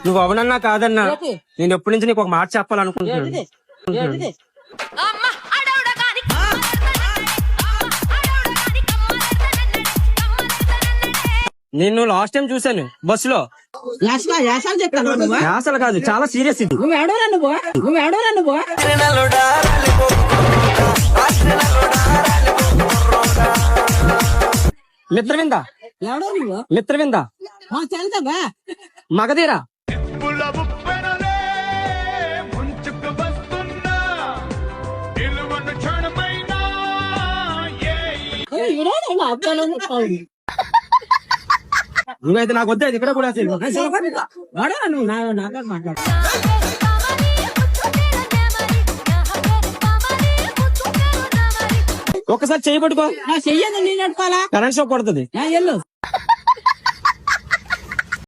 నువ్వు అవునన్నా కాదన్నా నేను ఎప్పటి నుంచి నీకు ఒక మాట చెప్పాలనుకుంటున్నాను. నేను లాస్ట్ టైం చూసాను బస్సులో. అసలు కాదు, చాలా సీరియస్ ఇది. మిత్రవింద మిత్రవింద మగధీరా నువ్వైతే నాకు వద్దే ఇక్కడ కూడా ఒక్కసారి చేయబట్టుకో, చెయ్యదు నేను నడపాలా కరెంట్ షాక్ కొడుతుంది.